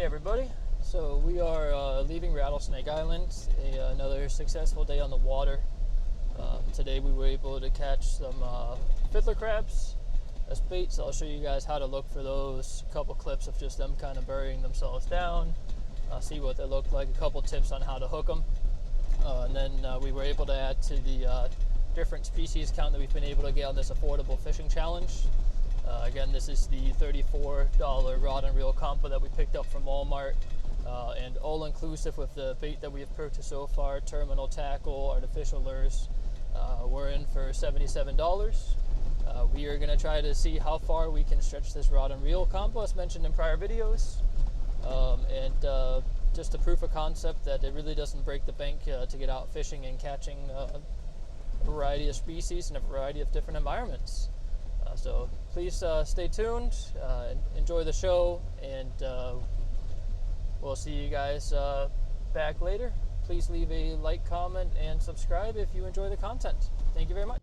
Everybody, so we are leaving Rattlesnake Island, another successful day on the water. Today we were able to catch some fiddler crabs as bait, so I'll show you guys how to look for those, a couple clips of just them kind of burying themselves down, see what they look like, a couple tips on how to hook them, and then we were able to add to the different species count that we've been able to get on this affordable fishing challenge. Again, this is the $34 rod and reel combo that we picked up from Walmart, and all inclusive with the bait that we have purchased so far, terminal tackle, artificial lures. We're in for $77. We are going to try to see how far we can stretch this rod and reel combo as mentioned in prior videos, and just a proof of concept that it really doesn't break the bank to get out fishing and catching a variety of species in a variety of different environments. So please stay tuned, enjoy the show, and we'll see you guys back later. Please leave a like, comment, and subscribe if you enjoy the content. Thank you very much.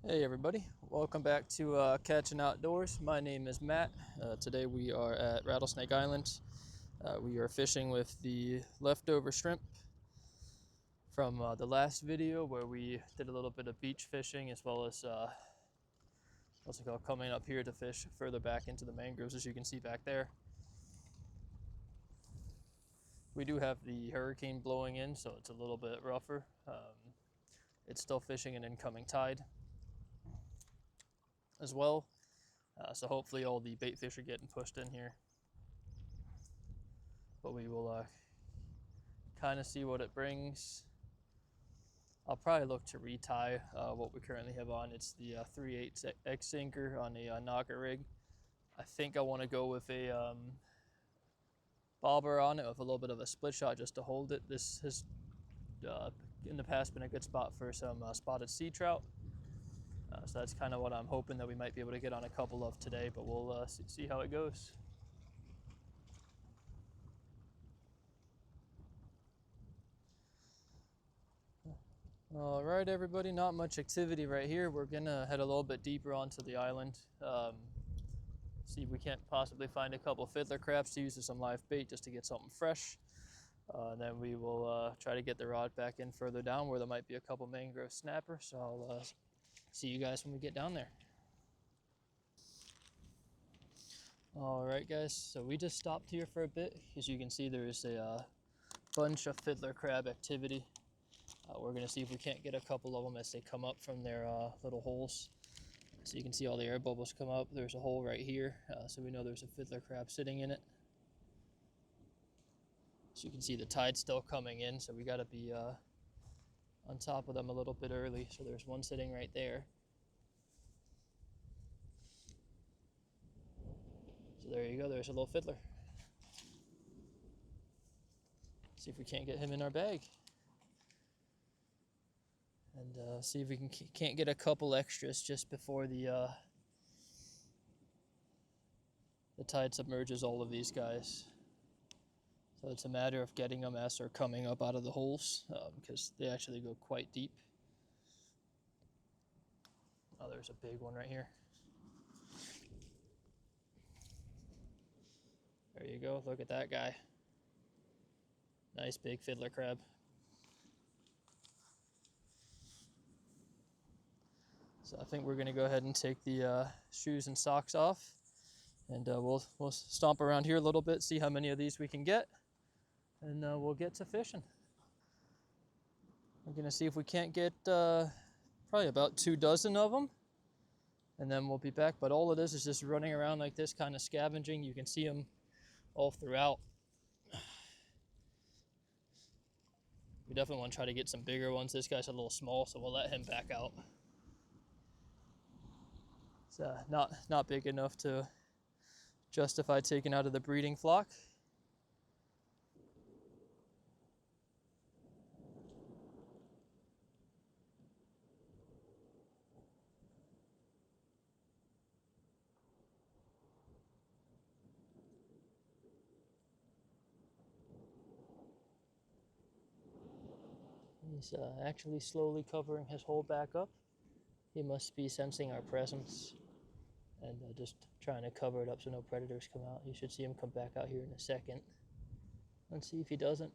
Hey everybody, welcome back to Catching Outdoors. My name is Matt. Today we are at Rattlesnake Island. We are fishing with the leftover shrimp from the last video where we did a little bit of beach fishing, as well as what's it called, coming up here to fish further back into the mangroves, as you can see back there. We do have the hurricane blowing in, so it's a little bit rougher. It's still fishing an incoming tide as well, so hopefully all the bait fish are getting pushed in here, but we will kind of see what it brings. I'll probably look to retie what we currently have on. It's the 3/8 X anchor on a knocker rig. I think I want to go with a bobber on it with a little bit of a split shot just to hold it. This has in the past been a good spot for some spotted sea trout. So that's kind of what I'm hoping that we might be able to get on a couple of today, but we'll see how it goes. All right, everybody, not much activity right here. We're gonna head a little bit deeper onto the island. See if we can't possibly find a couple fiddler crabs to use as some live bait just to get something fresh. Then we will try to get the rod back in further down where there might be a couple mangrove snapper. So I'll see you guys when we get down there. All right, guys, so we just stopped here for a bit. As you can see, there's a bunch of fiddler crab activity. We're going to see if we can't get a couple of them as they come up from their little holes. So you can see all the air bubbles come up. There's a hole right here, so we know there's a fiddler crab sitting in it. So you can see the tide's still coming in, so we got to be on top of them a little bit early. So there's one sitting right there. So there you go, there's a little fiddler. See if we can't get him in our bag. And see if we can't get a couple extras just before the tide submerges all of these guys. So it's a matter of getting them as they're coming up out of the holes, because they actually go quite deep. Oh, there's a big one right here. There you go, look at that guy. Nice big fiddler crab. So I think we're going to go ahead and take the shoes and socks off, and we'll stomp around here a little bit, see how many of these we can get, and we'll get to fishing. We're going to see if we can't get probably about 2 dozen of them, and then we'll be back. But all of this is just running around like this, kind of scavenging. You can see them all throughout. We definitely want to try to get some bigger ones. This guy's a little small, so we'll let him back out. It's not big enough to justify taking out of the breeding flock. He's actually slowly covering his hole back up. He must be sensing our presence and just trying to cover it up so no predators come out. You should see him come back out here in a second. Let's see if he doesn't.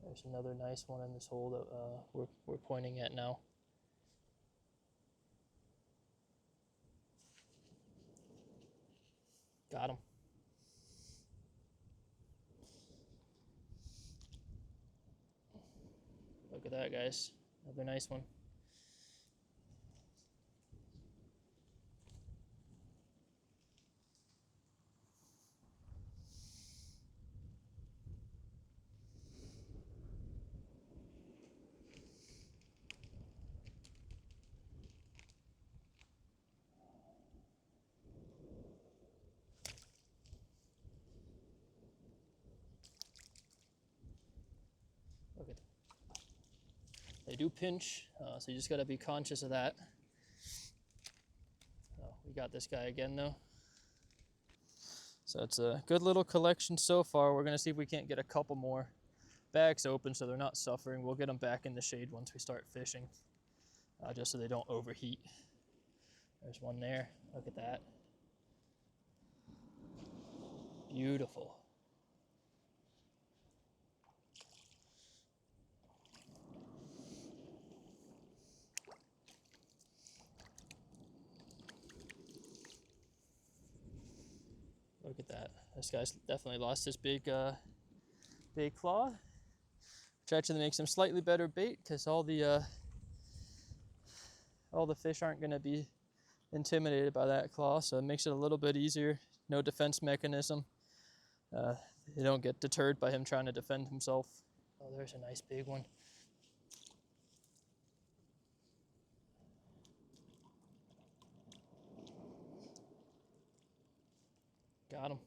There's another nice one in this hole that we're pointing at now. Got him. Look at that, guys. Another nice one. Look at that. They do pinch, so you just got to be conscious of that. Oh, we got this guy again, though. So it's a good little collection so far. We're going to see if we can't get a couple more bags open so they're not suffering. We'll get them back in the shade once we start fishing, just so they don't overheat. There's one there. Look at that. Beautiful. Look at that. This guy's definitely lost his big claw, which actually makes him slightly better bait because all the fish aren't going to be intimidated by that claw, so it makes it a little bit easier. No defense mechanism. They don't get deterred by him trying to defend himself. Oh, there's a nice big one. Got him.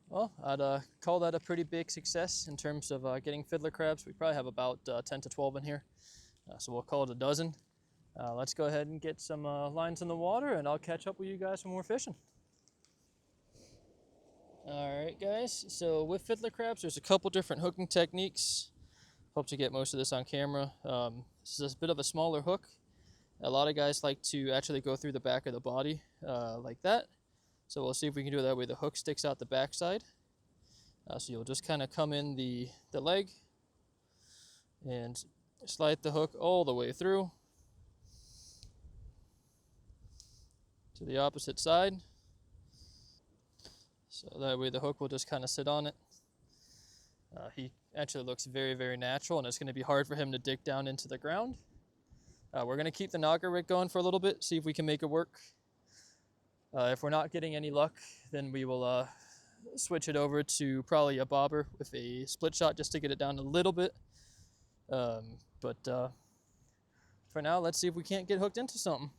Well, I'd call that a pretty big success in terms of getting fiddler crabs. We probably have about 10 to 12 in here, so we'll call it a dozen. Let's go ahead and get some lines in the water, and I'll catch up with you guys when we're fishing. All right, guys, so with fiddler crabs, there's a couple different hooking techniques. Hope to get most of this on camera. This is a bit of a smaller hook. A lot of guys like to actually go through the back of the body like that. So we'll see if we can do it that way. The hook sticks out the backside. So you'll just kind of come in the leg and slide the hook all the way through to the opposite side. So that way the hook will just kind of sit on it. He actually looks very, very natural, and it's going to be hard for him to dig down into the ground. We're going to keep the knocker rig going for a little bit, see if we can make it work. If we're not getting any luck, then we will switch it over to probably a bobber with a split shot just to get it down a little bit. But for now, let's see if we can't get hooked into something.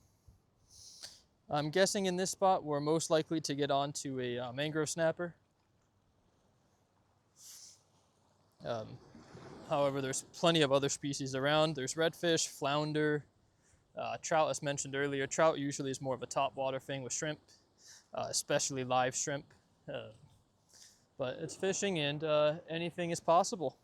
I'm guessing in this spot we're most likely to get onto a mangrove snapper. However, there's plenty of other species around. There's redfish, flounder, trout, as mentioned earlier. Trout usually is more of a top water thing with shrimp, especially live shrimp. But it's fishing, and anything is possible.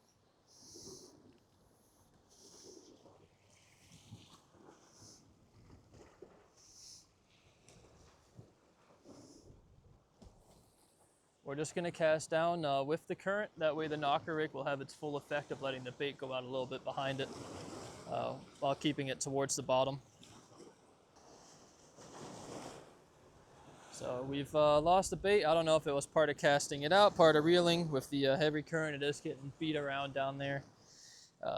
We're just going to cast down with the current. That way the knocker rig will have its full effect of letting the bait go out a little bit behind it while keeping it towards the bottom. So we've lost the bait. I don't know if it was part of casting it out, part of reeling. With the heavy current, it is getting beat around down there.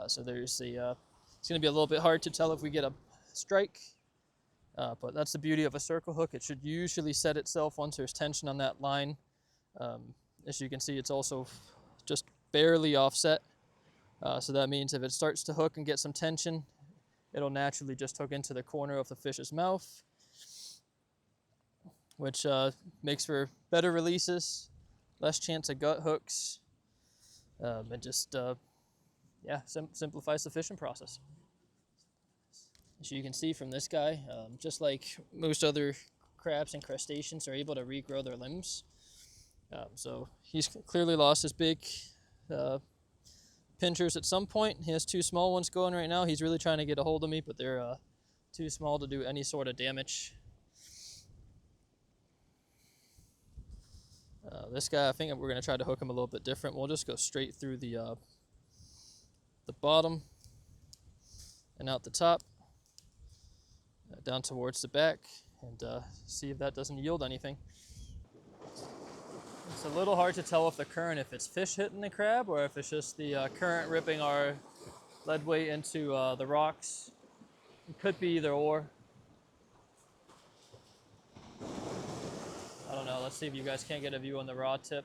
So there's it's going to be a little bit hard to tell if we get a strike. But that's the beauty of a circle hook. It should usually set itself once there's tension on that line. As you can see, it's also just barely offset. So that means if it starts to hook and get some tension, it'll naturally just hook into the corner of the fish's mouth, which makes for better releases, less chance of gut hooks, and just simplifies the fishing process. As you can see from this guy, just like most other crabs and crustaceans are able to regrow their limbs. So he's clearly lost his big pinchers at some point. He has two small ones going right now. He's really trying to get a hold of me, but they're too small to do any sort of damage. This guy, I think we're going to try to hook him a little bit different. We'll just go straight through the bottom and out the top, down towards the back, and see if that doesn't yield anything. It's a little hard to tell with the current if it's fish hitting the crab or if it's just the current ripping our lead weight into the rocks. It could be either or. I don't know. Let's see if you guys can't get a view on the rod tip.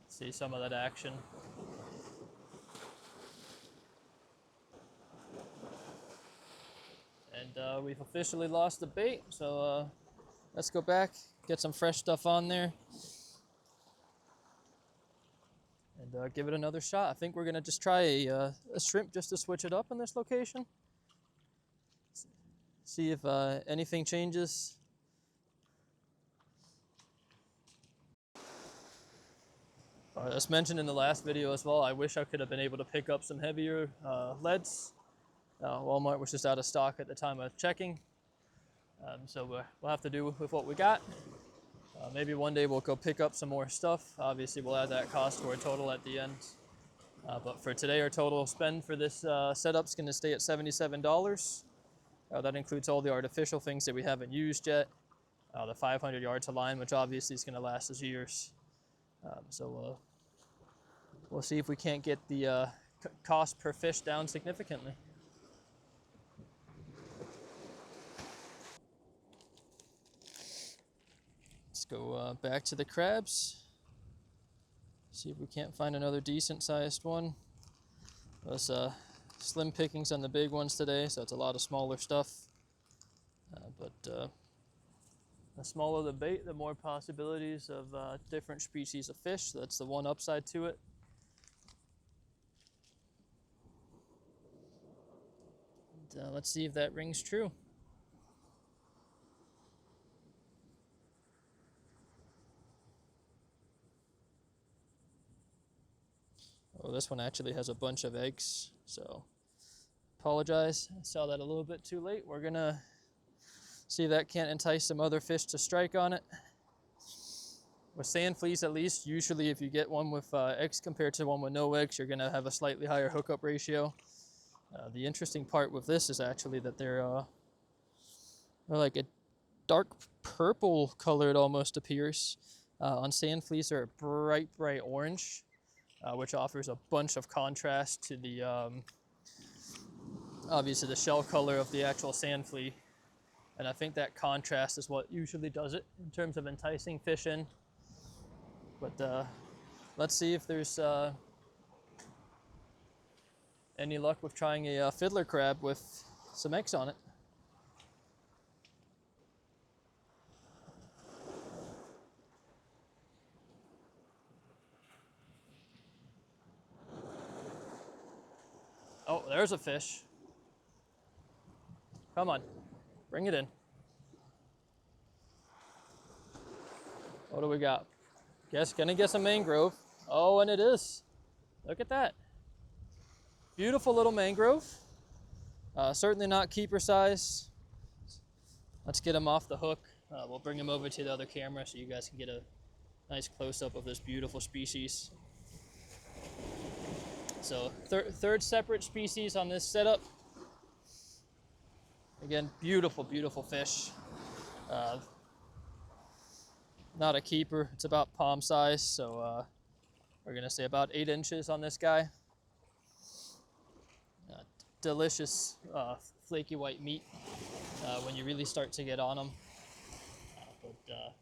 See some of that action. And we've officially lost the bait, so let's go back, get some fresh stuff on there, and give it another shot. I think we're gonna just try a shrimp just to switch it up in this location. See if anything changes. As mentioned in the last video as well, I wish I could have been able to pick up some heavier leads. Walmart was just out of stock at the time of checking. So we'll have to do with what we got. Maybe one day we'll go pick up some more stuff. Obviously, we'll add that cost to our total at the end. But for today, our total spend for this setup is going to stay at $77. That includes all the artificial things that we haven't used yet. The 500 yards of line, which obviously is going to last us years. So we'll see if we can't get the cost per fish down significantly. Let's go back to the crabs. See if we can't find another decent sized one. Those slim pickings on the big ones today, so it's a lot of smaller stuff. But the smaller the bait, the more possibilities of different species of fish. That's the one upside to it. And, let's see if that rings true. Oh, this one actually has a bunch of eggs, so apologize. I saw that a little bit too late. We're gonna see if that can't entice some other fish to strike on it. With sand fleas, at least, usually if you get one with eggs compared to one with no eggs, you're gonna have a slightly higher hookup ratio. The interesting part with this is actually that they're like a dark purple color, it almost appears. On sand fleas, they're a bright orange. Which offers a bunch of contrast to the, obviously the shell color of the actual sand flea. And I think that contrast is what usually does it in terms of enticing fish in. But let's see if there's any luck with trying a fiddler crab with some eggs on it. Oh, there's a fish. Come on, bring it in. What do we got? Gonna get some mangrove. Oh, and it is. Look at that. Beautiful little mangrove. Certainly not keeper size. Let's get him off the hook. We'll bring him over to the other camera so you guys can get a nice close-up of this beautiful species. So third separate species on this setup. Again, beautiful fish. Not a keeper, it's about palm size, so we're gonna say about 8 inches on this guy. Delicious flaky white meat when you really start to get on them. But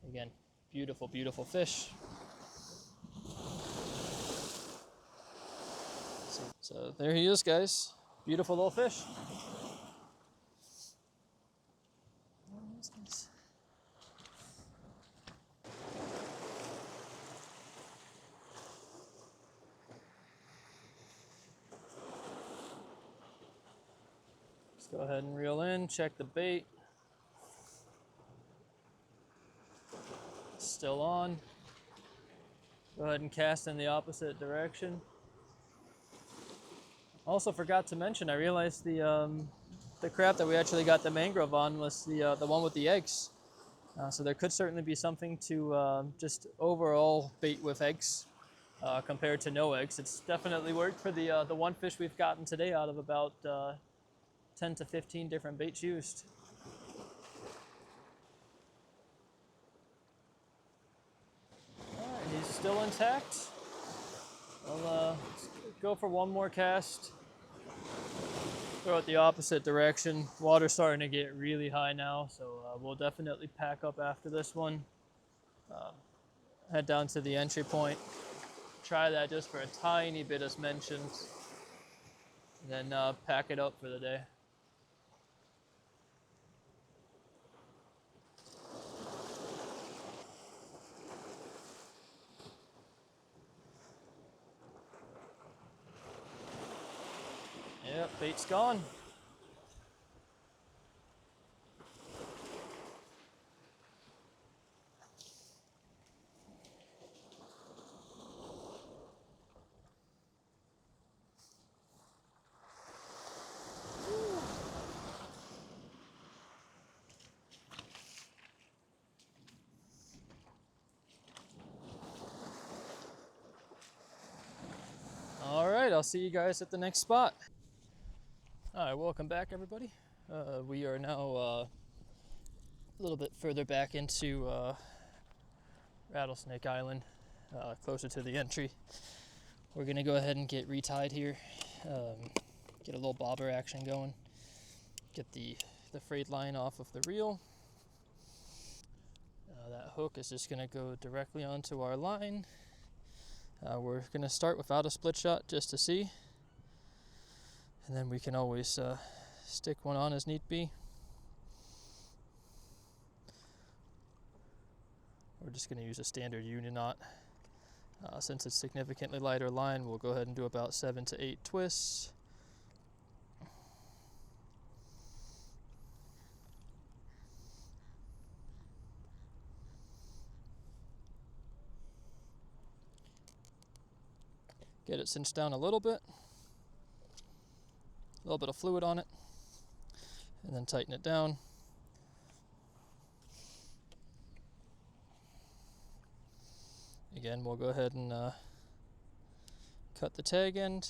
again, beautiful fish. So there he is, guys. Beautiful little fish. Let's go ahead and reel in, check the bait. Still on. Go ahead and cast in the opposite direction. Also forgot to mention, I realized the crab that we actually got the mangrove on was the one with the eggs. So there could certainly be something to just overall bait with eggs compared to no eggs. It's definitely worked for the one fish we've gotten today out of about 10 to 15 different baits used. All right, he's still intact. I'll go for one more cast. Throw it the opposite direction. Water's starting to get really high now, so we'll definitely pack up after this one. Head down to the entry point. Try that just for a tiny bit as mentioned. And then pack it up for the day. Yep, bait's gone. All right, I'll see you guys at the next spot. All right, welcome back, everybody. We are now a little bit further back into Rattlesnake Island, closer to the entry. We're gonna go ahead and get retied here, get a little bobber action going, get the freight line off of the reel. That hook is just gonna go directly onto our line. We're gonna start without a split shot just to see, and then we can always stick one on as need be. We're just going to use a standard uni knot. Since it's significantly lighter line, we'll go ahead and do about 7 to 8 twists. Get it cinched down a little bit of fluid on it, and then tighten it down. Again, we'll go ahead and cut the tag end.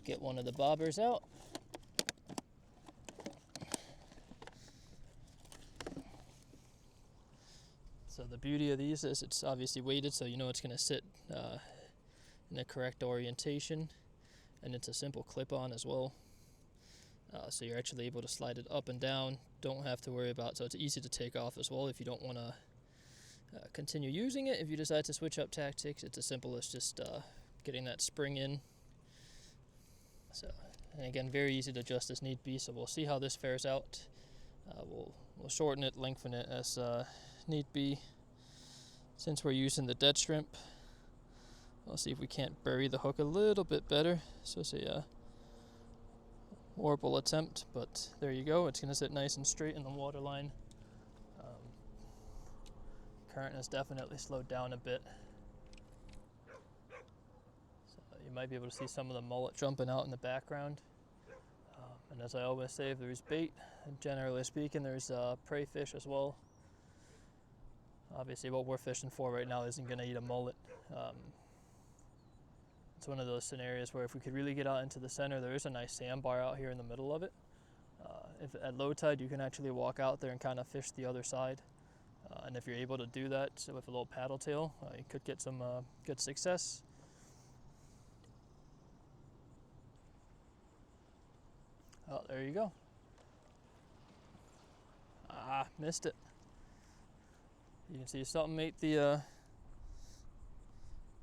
Get one of the bobbers out. So the beauty of these is it's obviously weighted, so you know it's going to sit in the correct orientation, and it's a simple clip-on as well. So you're actually able to slide it up and down, don't have to worry about, so it's easy to take off as well if you don't want to continue using it. If you decide to switch up tactics, it's as simple as just getting that spring in. So, and again, very easy to adjust as need be, so we'll see how this fares out. We'll shorten it, lengthen it as need be. Since we're using the dead shrimp, I'll see if we can't bury the hook a little bit better. So it's a horrible attempt, but there you go. It's going to sit nice and straight in the water line. Current has definitely slowed down a bit. So you might be able to see some of the mullet jumping out in the background. And as I always say, if there's bait, generally speaking, there's prey fish as well. Obviously what we're fishing for right now isn't going to eat a mullet. It's one of those scenarios where if we could really get out into the center, there is a nice sandbar out here in the middle of it. If at low tide, you can actually walk out there and kind of fish the other side. And if you're able to do that with a little paddle tail, you could get some good success. Oh, there you go. Ah, missed it. You can see something ate the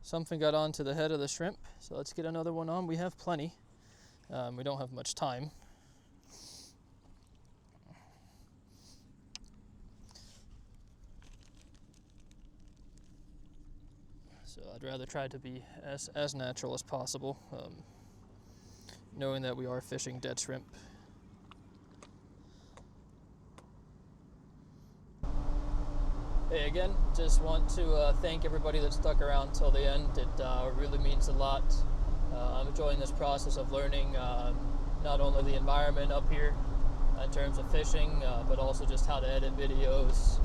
something got onto the head of the shrimp. So let's get another one on. We have plenty. We don't have much time. So I'd rather try to be as natural as possible, knowing that we are fishing dead shrimp. Hey, again, just want to thank everybody that stuck around till the end. It really means a lot. I'm enjoying this process of learning not only the environment up here in terms of fishing, but also just how to edit videos.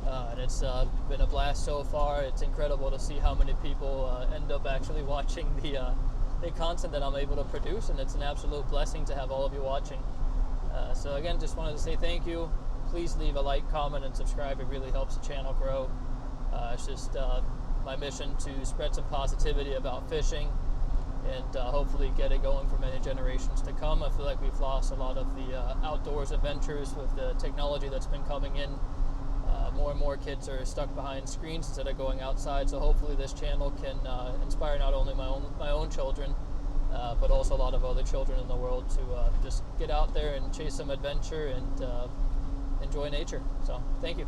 And it's been a blast so far. It's incredible to see how many people end up actually watching the content that I'm able to produce, and it's an absolute blessing to have all of you watching. So again, just wanted to say thank you. Please leave a like, comment, and subscribe. It really helps the channel grow. It's just my mission to spread some positivity about fishing and hopefully get it going for many generations to come. I feel like we've lost a lot of the outdoors adventures with the technology that's been coming in. More and more kids are stuck behind screens instead of going outside, so hopefully this channel can inspire not only my own children, but also a lot of other children in the world to just get out there and chase some adventure and enjoy nature. So thank you.